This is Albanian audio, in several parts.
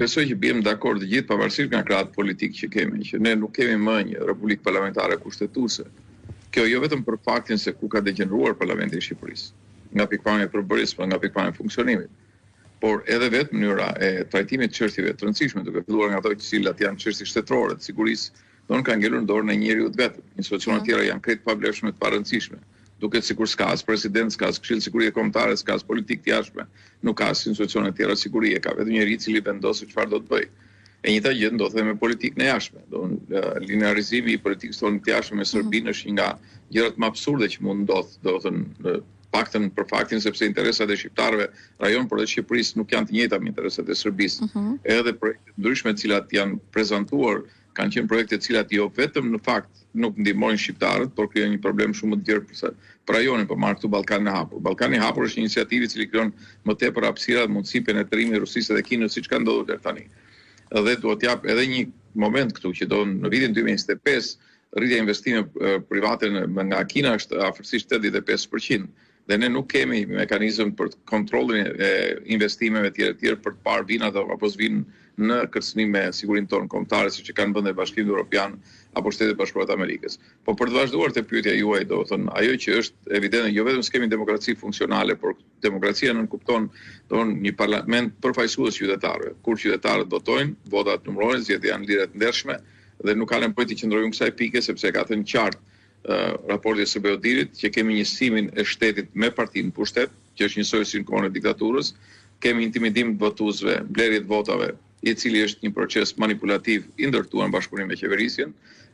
besoj që bjem dakord të gjithë pavarësisht nga krahët politik që kemi, që ne nuk kemi më një republikë parlamentare kushtetuese. Kjo jo vetëm për faktin se ku ka degeneruar Parlamenti i Shqipërisë, nga pikpamja e përbërjes, nga pikpamja e funksionimit, por edhe vetë mënyra e trajtimit të çështjeve të rëndësishme, duke filluar nga ato të cilat janë çështje shtetërore të sigurisë, donë ka ngelur dorën e njeriut vetëm. Institucionet tjera janë krejt pa vlefshme të pa rëndësishme. Duket sikur s'ka as president, s'ka as këshill sigurie kombëtare, s'ka as politikë të jashtme, nuk ka as institucione të tjera sigurie, ka vetëm njëri i cili vendos se çfarë do të bëjë. E njëjta gjë ndodh edhe me politikën e jashtme. Linearizimi i politikës tonë të jashtme me Serbinë është një nga gjërat më absurde që mund ndodh, do të thënë paktën për faktin sepse interesat e shqiptarëve rajon por edhe Shqipërisë nuk janë të njëjta me interesat e Serbisë. Edhe projekte ndryshme të cilat janë prezantuar kanë qenë projekte të cilat jo vetëm në fakt nuk ndihmojnë shqiptarët, por krijojnë një problem shumë më të gjerë për rajonin, për marrë këtu Ballkanin e hapur. Ballkani i hapur është një iniciativë i cili krijon më tepër hapësira dhe mundësi penetrimi i Rusisë dhe Kinës siç ka ndodhur deri tani. Dhe duhet të jap edhe një moment këtu që do në vitin 2025 rritja e investimeve private nga Kina është afërsisht 85%. Dhe ne nuk kemi mekanizëm për kontrollin e investimeve të tjera për të parë vinat apo s'vin në kërcënim me sigurinë tonë kombëtare siç e kanë vënë Bashkimi Evropian apo Shtetet Bashkuara të Amerikës. Po për të vazhduar te pyetja juaj, do të thënë, ajo që është evidente, jo vetëm s'kemi demokraci funksionale, por demokracia nënkupton një parlament përfaqësues qytetarëve. Kur qytetarët votojnë, votat numërohen, zgjedhjet janë lire të ndershme dhe nuk ka nevojë të qëndrojmë kësaj pike sepse ka thënë qartë raporti së Beodirit që kemi njësimin e shtetit me partinë në pushtet, që është njësoj si në kohën e diktaturës, kemi intimidim të votuesve, mbledhje të votave, i cili është një proces manipulativ i ndërtuar në bashkëpunim me qeverisjen,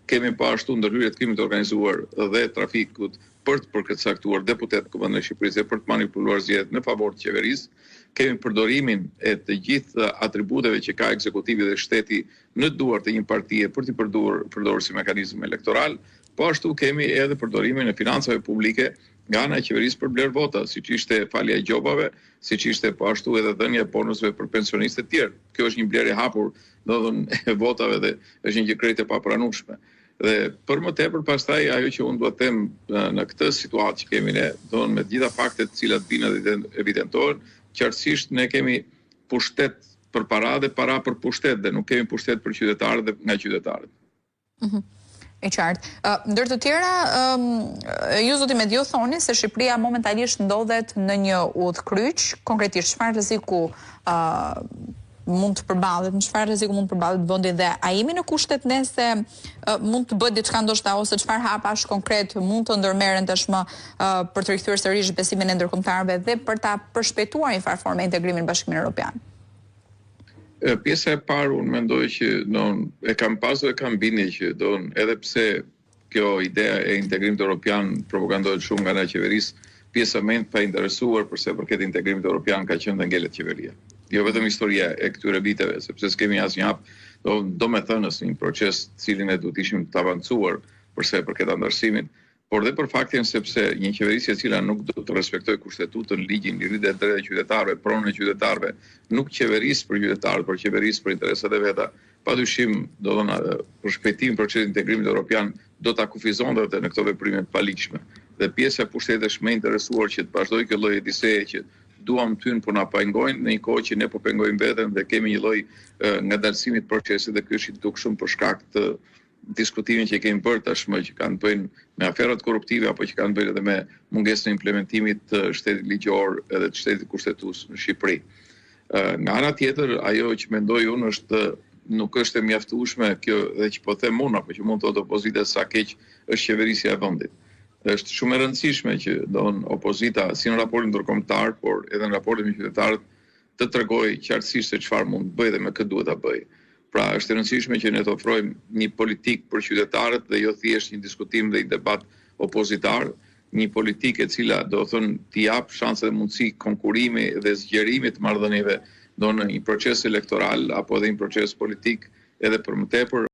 kemi pa ashtu ndërhyrje të krimit të organizuar dhe trafikut për të përkëtcaktuar deputet të Kuvendit të Shqipërisë për të manipuluar zgjedhjet në favor të qeverisë, kemi përdorimin e të gjithë atributeve që ka ekzekutivi dhe shteti në duart e një partie për t'i përdorur si mekanizëm elektoral. Po ashtu kemi edhe përdorimin e financave publike nga ana e qeverisë për bler vota, siç ishte falja e gjobave, siç ishte po ashtu edhe dhënia e bonuseve për pensionistë të tjerë. Kjo është një blerje hapur, domethënë e votave dhe është një gjë krejt e papranueshme. Dhe për më tepër pastaj ajo që unë do të them në këtë situatë që kemi ne, domethënë me të gjitha faktet të cilat vinë dhe evidentohen, qartësisht ne kemi pushtet për para dhe para për pushtet dhe nuk kemi pushtet për qytetarët dhe nga qytetarët. E qartë. Ndër të tjera, ju zoti Medio thoni se Shqipëria momentalisht ndodhet në një udhkryq, konkretisht çfarë rreziku mund të përballet, në çfarë rreziku mund të përballet vendi dhe a jemi në kushtet ne se mund të bëhet diçka ndoshta ose çfarë hapash konkret mund të ndërmerren tashmë për të rikthyer sërish besimin e ndërkombëtarëve dhe për ta përshpejtuar në far formë integrimin në Bashkimin Evropian? Pjesa e parë unë mendoj që e kam pasur e kam bindje që edhe pse kjo idea e integrimit evropian propagandohet shumë nga ana e qeverisë, pjesa më e painteresuar përse përket integrimit evropian ka qenë dhe ngelet qeveria. Jo vetëm historia e këtyre viteve, sepse s'kemi asnjë hap, domethënës një proces cilin e duhet ishim të avancuar përse përket antarësimit, por dhe për faktin sepse një qeverisje e cila nuk do të respektojë kushtetutën, ligjin, liritë e drejtë e qytetarëve, pronën e qytetarëve, nuk qeverisë për qytetarët, por qeverisë për interesat e veta, padyshim do të për shpejtim procesit integrimit evropian do ta kufizonte në këto veprime të paligjshme. Dhe pjesa e pushtetesh më interesuar që të vazhdojë kjo lloj diseje që duam tyn po na pengojnë në një kohë që ne po pengojmë veten dhe kemi një lloj ngadalësimi të procesit dhe ky është i dukshëm për shkak të diskutimin që kemi bërë tashmë që kanë bëjnë me aferat korruptive apo që kanë bëjnë edhe me mungesën e implementimit të shtetit ligjor edhe të shtetit kushtetues në Shqipëri. Nga ana tjetër, ajo që mendoj unë është nuk është e mjaftueshme kjo dhe që po them unë apo që mund të thotë opozita sa keq është qeverisja e vendit. Është shumë e rëndësishme që opozita si në raportin ndërkombëtar, por edhe në raportin me qytetarët të tregojë qartësisht se çfarë mund të bëjë dhe me kë duhet ta bëjë. Pra, është e rëndësishme që ne të ofrojmë një politikë për qytetarët dhe jo thjesht një diskutim dhe një debat opozitar, një politikë e cila do të thonë t'i jap shanse dhe mundësi konkurimi dhe zgjerimi të marrëdhënieve në një proces elektoral apo edhe një proces politik edhe për më tepër